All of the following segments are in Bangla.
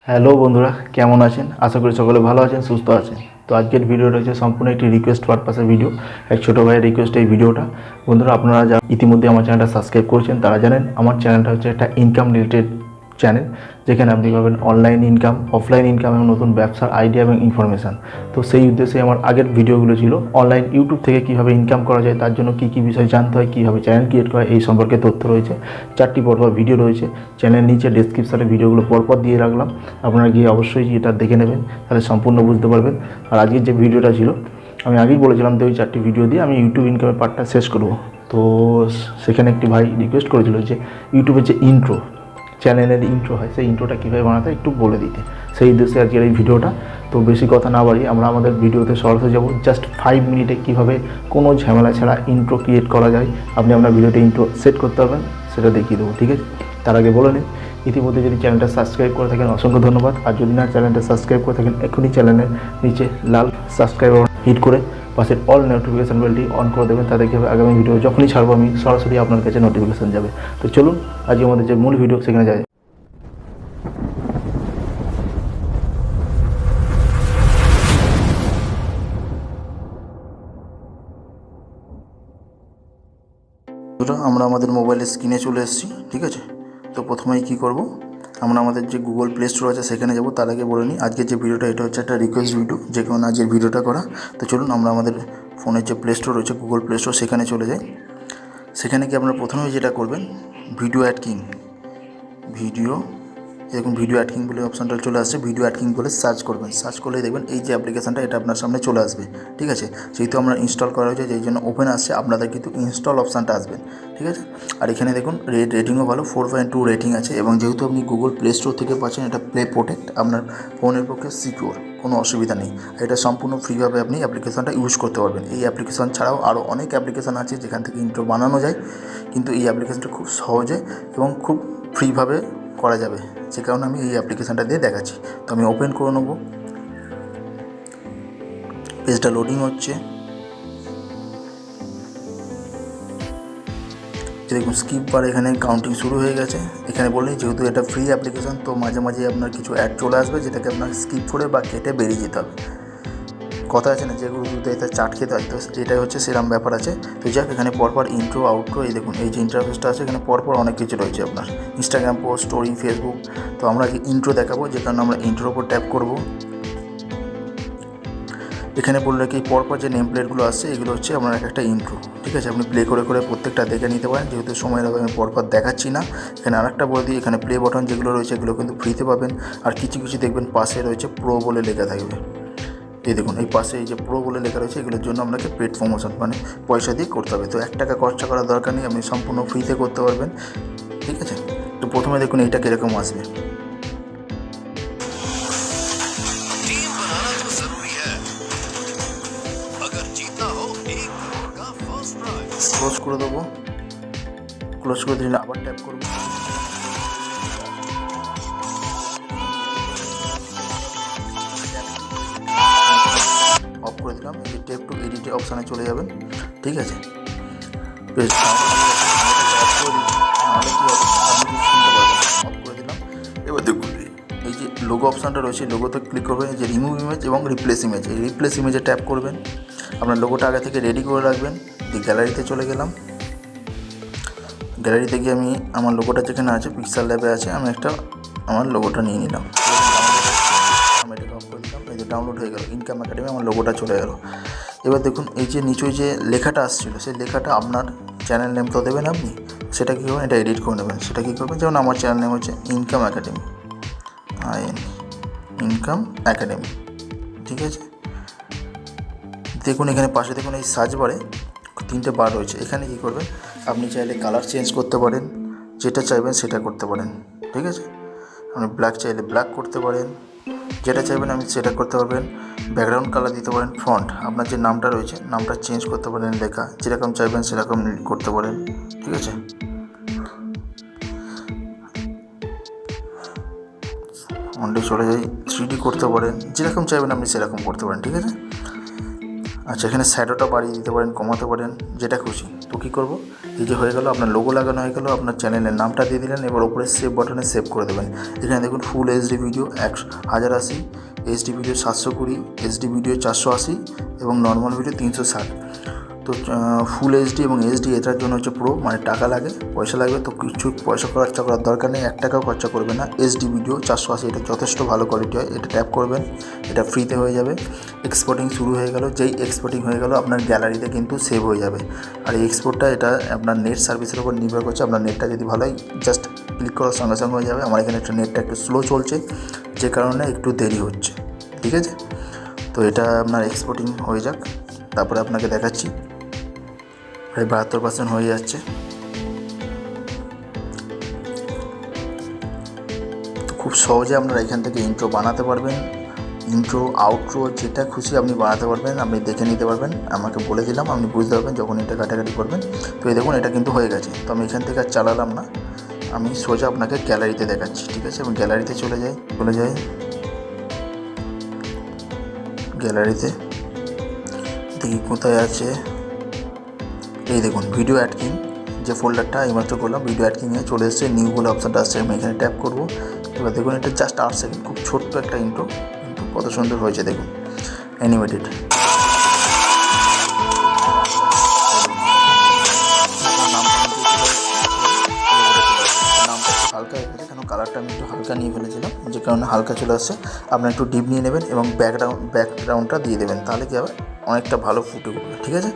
হ্যালো বন্ধুরা, কেমন আছেন? আশা করি সকলে ভালো আছেন, সুস্থ আছেন। তো আজকের ভিডিওটা হচ্ছে সম্পূর্ণ একটি রিকোয়েস্ট পারপাসের ভিডিও। এক ছোটো ভাইয়ের রিকোয়েস্ট এই ভিডিওটা। বন্ধুরা, আপনারা যা ইতিমধ্যে আমার চ্যানেলটা সাবস্ক্রাইব করেছেন তারা জানেন আমার চ্যানেলটা হচ্ছে একটা ইনকাম রিলেটেড চ্যানেল, যেখানে আপনি পাবেন অনলাইন ইনকাম, অফলাইন ইনকাম এবং নতুন ব্যবসার আইডিয়া এবং ইনফরমেশান। তো সেই উদ্দেশ্যে আমার আগের ভিডিওগুলো ছিল অনলাইন ইউটিউব থেকে কীভাবে ইনকাম করা যায়, তার জন্য কী কী বিষয় জানতে হয়, কীভাবে চ্যানেল ক্রিয়েট করা, এই সম্পর্কে তথ্য রয়েছে। 4টি পরপর ভিডিও রয়েছে চ্যানেলের নিচে ডেসক্রিপশানে, ভিডিওগুলো পরপর দিয়ে রাখলাম। আপনারা গিয়ে অবশ্যই এটা দেখে নেবেন, তাহলে সম্পূর্ণ বুঝতে পারবেন। আর আজকের যে ভিডিওটা ছিল, আমি আগেই বলেছিলাম যে ওই 4টি ভিডিও দিয়ে আমি ইউটিউব ইনকামের পার্টটা শেষ করব। তো সেখানে একটি ভাই রিকোয়েস্ট করেছিল যে ইউটিউবের যে ইন্ট্রো, চ্যানেলের ইন্ট্রো হয়, সেই ইন্ট্রোটা কীভাবে বানাতে একটু বলে দিতে, সেই উদ্দেশ্যে আজকের এই ভিডিওটা। তো বেশি কথা না বাড়িয়ে আমরা আমাদের ভিডিওতে সরাসরি যাব। জাস্ট 5 মিনিটে কীভাবে কোনো ঝামেলা ছাড়া ইন্ট্রো ক্রিয়েট করা যায়, আপনি আপনার ভিডিওতে ইন্ট্রো সেট করতে পারবেন, সেটা দেখিয়ে দেবো। ঠিক আছে, তার আগে বলে নিন, ইতিমধ্যে যদি চ্যানেলটা সাবস্ক্রাইব করে থাকেন অসংখ্য ধন্যবাদ। আর যদি না চ্যানেলটা সাবস্ক্রাইব করে থাকেন, এখনই চ্যানেলের নিচে লাল সাবস্ক্রাইব হিট করে পাশের অল নোটিফিকেশান বেলটি অন করে দেবেন, তাতে কীভাবে আগামী ভিডিও যখনই ছাড়বো আমি সরাসরি আপনার কাছে নোটিফিকেশান যাবে। তো চলুন আজকে আমাদের যে মূল ভিডিও সেখানে যাই। আমরা আমাদের মোবাইলের স্ক্রিনে চলে এসেছি। ঠিক আছে, তো প্রথমেই কী করব, আমরা আমাদের যে গুগল প্লে স্টোর আছে সেখানে যাব। তার আগে বলে নিই, আজকের যে ভিডিওটা এটা হচ্ছে একটা রিকোয়েস্ট ভিডিও, যে কারণে আজকের ভিডিওটা করা। তো চলুন আমরা আমাদের ফোনের যে প্লে স্টোর রয়েছে, গুগল প্লে স্টোর, সেখানে চলে যাই। সেখানে কি আপনারা প্রথমেই যেটা করবেন, ভিডিও অ্যাড কিং, এরকম ভিডিও অ্যাড কিং বলে অপশানটা চলে আসছে। ভিডিও অ্যাড কিং বলে সার্চ করবেন, সার্চ করলেই দেখবেন এই যে অ্যাপ্লিকেশানটা, এটা আপনার সামনে চলে আসবে। ঠিক আছে, যেহেতু আমরা ইনস্টল করা হয়েছে যেই জন্য ওপেন আসছে, আপনাদের কিন্তু ইনস্টল অপশানটা আসবে। ঠিক আছে, আর এখানে দেখুন রেটিংও ভালো, 4.2 রেটিং আছে। এবং যেহেতু আপনি গুগল প্লে স্টোর থেকে পাচ্ছেন, এটা প্লে প্রোটেক্ট, আপনার ফোনের পক্ষে সিকিউর, কোনো অসুবিধা নেই। এটা সম্পূর্ণ ফ্রিভাবে আপনি অ্যাপ্লিকেশানটা ইউজ করতে পারবেন। এই অ্যাপ্লিকেশান ছাড়াও আরও অনেক অ্যাপ্লিকেশান আছে যেখান থেকে ইন্ট্রো বানানো যায়, কিন্তু এই অ্যাপ্লিকেশানটা খুব সহজে এবং খুব ফ্রিভাবে করা যাবে, যে কারণে আমি এই অ্যাপ্লিকেশানটা দিয়ে দেখাচ্ছি। তো আমি ওপেন করে নেব, পেজটা লোডিং হচ্ছে। দেখুন স্কিপ বার, এখানে কাউন্টিং শুরু হয়ে গেছে। এখানে বললেই যেহেতু এটা ফ্রি অ্যাপ্লিকেশান, তো মাঝে মাঝে আপনার কিছু অ্যাড চলে আসবে, যেটাকে আপনার স্কিপ করে বা কেটে বেরিয়ে যেতে হবে। কথা আছে না, যেগুলো দুধ দেয় তার চাট খেতে হয়, তো এটাই হচ্ছে সেরকম ব্যাপার আছে। তো যাক, এখানে পরপর ইন্ট্রো আউট্রো, এই দেখুন এই যে ইন্টারফেসটা আছে, এখানে পরপর অনেক কিছু রয়েছে আপনার, ইনস্টাগ্রাম পোস্ট, স্টোরি, ফেসবুক। তো আমরা যে ইন্ট্রো দেখাবো, যে কারণে আমরা ইন্ট্রোর ওপর ট্যাপ করব। এখানে বলে রাখি, পরপর যে নেম প্লেটগুলো আসছে এগুলো হচ্ছে আপনার একটা ইন্ট্রো। ঠিক আছে, আপনি প্লে করে করে প্রত্যেকটা দেখে নিতে পারেন, যেহেতু সময়ের অভাবে আমি পরপর দেখাচ্ছি না। এখানে আরেকটা বলে দিই, এখানে প্লে বাটন যেগুলো রয়েছে এগুলো কিন্তু ফ্রিতে পাবেন। আর কিছু কিছু দেখবেন পাশে রয়েছে প্রো বলে লেখা থাকবে। এই দেখুন এই পাশে এই যে প্রো বলে লেখা রয়েছে, এগুলোর জন্য আপনাকে পেড প্রমোশন, মানে পয়সা দিয়ে করতে হবে। তো 1 টাকা খরচা করার দরকার নেই, আপনি সম্পূর্ণ ফ্রিতে করতে পারবেন। ঠিক আছে, তো প্রথমে দেখুন এইটা কীরকম আসবে। ক্লোজ করে দেবো, ক্লোজ করে দিলে আবার ট্যাপ করবো। অফ করে দিলাম, এই ট্যাপ টু এডিট অপশানে চলে যাবেন। ঠিক আছে, পেজ অফ করে দিলাম। এবার দেখুন এই যে লোগো অপশানটা রয়েছে, লোগোতে ক্লিক করবেন, এই যে রিমুভ ইমেজ এবং রিপ্লেস ইমেজ, এই রিপ্লেস ইমেজে ট্যাপ করবেন। আপনার লোগোটা আগে থেকে রেডি করে রাখবেন। গ্যালারিতে চলে গেলাম, গ্যালারিতে গিয়ে আমি আমার লোগোটা যেখানে আছে, পিক্সেল ল্যাবে আছে, আমি একটা আমার লোগোটা নিয়ে নিলাম। আমি এটাকে অফ করে দিলাম, এই যে ডাউনলোড হয়ে গেল, ইনকাম একাডেমি আমার লোগোটা চলে গেল। এবার দেখুন এই যে নিচে যে লেখাটা আসছিলো, সেই লেখাটা আপনার চ্যানেল নেম তো দেবেন আপনি, সেটা কী করবেন, এটা এডিট করে নেবেন। সেটা কী করবেন, যেমন আমার চ্যানেল নেম হচ্ছে ইনকাম একাডেমি, ইনকাম একাডেমি। ঠিক আছে, দেখুন এখানে পাশে দেখুন এই সার্চ বারে 3টে বার রয়েছে। এখানে কী করবেন, আপনি চাইলে কালার চেঞ্জ করতে পারেন, যেটা চাইবেন সেটা করতে পারেন। ঠিক আছে, আপনি ব্ল্যাক চাইলে ব্ল্যাক করতে পারেন, যেটা চাইবেন আপনি সেটা করতে পারবেন। ব্যাকগ্রাউন্ড কালার দিতে পারেন, ফন্ট আপনার যে নামটা রয়েছে নামটা চেঞ্জ করতে পারেন, লেখা যেরকম চাইবেন সেরকম করতে পারেন। ঠিক আছে, অনলি চলে যাই, 3D করতে পারেন, যেরকম চাইবেন আপনি সেরকম করতে পারেন। ঠিক আছে, আচ্ছা, এখানে শ্যাডোটা বাড়িয়ে দিতে পারেন, কমাতে পারেন, যেটা খুশি। তো কী করবো, এই যে হয়ে গেল, আপনার লোগো লাগানো হয়ে গেল, আপনার চ্যানেলের নামটা দিয়ে দিলেন। এবার উপরে সেভ বাটনে সেভ করে দেবেন। এখানে দেখুন full HD video 1080, HD video 720, HD video 480 এবং নর্মাল ভিডিও 360। তো ফুল এইচডি এবং এইচডি এটার জন্য হচ্ছে প্রো, মানে টাকা লাগে, পয়সা লাগবে। তো কিছু পয়সা খরচা করার দরকার নেই, 1 টাকাও খরচা করবে না। এইচডি ভিডিও 480 এটা যথেষ্ট ভালো কোয়ালিটি হয়। এটা ট্যাপ করবেন, এটা ফ্রিতে হয়ে যাবে। এক্সপোর্টিং শুরু হয়ে গেল। যেই এক্সপোর্টিং হয়ে গেল আপনার গ্যালারিতে কিন্তু সেভ হয়ে যাবে। আর এই এক্সপোর্টটা এটা আপনার নেট সার্ভিসের উপর নির্ভর করছে। আপনার নেটটা যদি ভালো হয়, জাস্ট ক্লিক করার সঙ্গে সঙ্গে হয়ে যাবে। আমার এখানে একটা নেটটা একটু স্লো চলছে, যে কারণে একটু দেরি হচ্ছে, ঠিক আছে। তো এটা আপনার এক্সপোর্টিং হয়ে যাক, তারপরে আপনাকে দেখাচ্ছি। প্রায় 72% হয়ে যাচ্ছে। তো খুব সহজে আপনারা এখান থেকে ইন্ট্রো বানাতে পারবেন। ইন্ট্রো, আউট্রো যেটা খুশি আপনি বানাতে পারবেন। আপনি দেখে নিতে পারবেন, আমাকে বলে দিলাম, আপনি বুঝতে পারবেন যখন এটা কাটাকাটি করবেন। তো এই দেখুন এটা কিন্তু হয়ে গেছে। তো আমি এখান থেকে আর চালালাম না, আমি সোজা আপনাকে গ্যালারিতে দেখাচ্ছি, ঠিক আছে। এবং গ্যালারিতে চলে যাই। গ্যালারিতে দেখি কোথায় আছে। এই দেখুন ভিডিও অ্যাডকিং, যে ফোল্ডারটা এইমাত্র করলাম, ভিডিও অ্যাডকিংয়ে চলে এসেছে। নিউ বলে অপশানটা আসছে, আমি এখানে ট্যাপ করবো। এবার দেখুন এটা জাস্ট 8 সেকেন্ড, খুব ছোট্ট একটা ইন্ট্রো, কিন্তু কত সুন্দর হয়েছে দেখুন, অ্যানিমেটেড। হালকা হয়ে গেছে, কেন কালারটা আমি একটু হালকা নিয়ে ফেলেছিলাম, যে কারণে হালকা চলে আসছে। আপনার একটু ডিপ নিয়ে নেবেন এবং ব্যাকগ্রাউন্ডটা দিয়ে দেবেন, তাহলে কী হবে, অনেকটা ভালো ফুটে উঠবে, ঠিক আছে।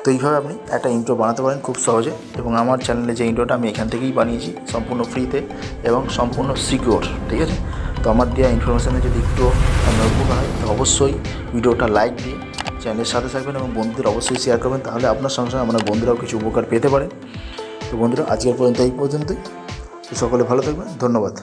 তো এইভাবে আপনি একটা ইন্ট্রো বানাতে পারেন খুব সহজে। এবং আমার চ্যানেলে যে ইন্ট্রোটা আমি এখান থেকেই বানিয়েছি, সম্পূর্ণ ফ্রিতে এবং সম্পূর্ণ সিকিওর, ঠিক আছে। তো আমার দেওয়া ইনফরমেশানে যদি একটু আপনার উপকার হয়, তো অবশ্যই ভিডিওটা লাইক দিয়ে চ্যানেলের সাথে থাকবেন এবং বন্ধুদের অবশ্যই শেয়ার করবেন, তাহলে আপনার সঙ্গে সঙ্গে আপনার বন্ধুরাও কিছু উপকার পেতে পারে। তো বন্ধুরা, আজকের পর্যন্ত এই পর্যন্তই। তো সকলে ভালো থাকবেন, ধন্যবাদ।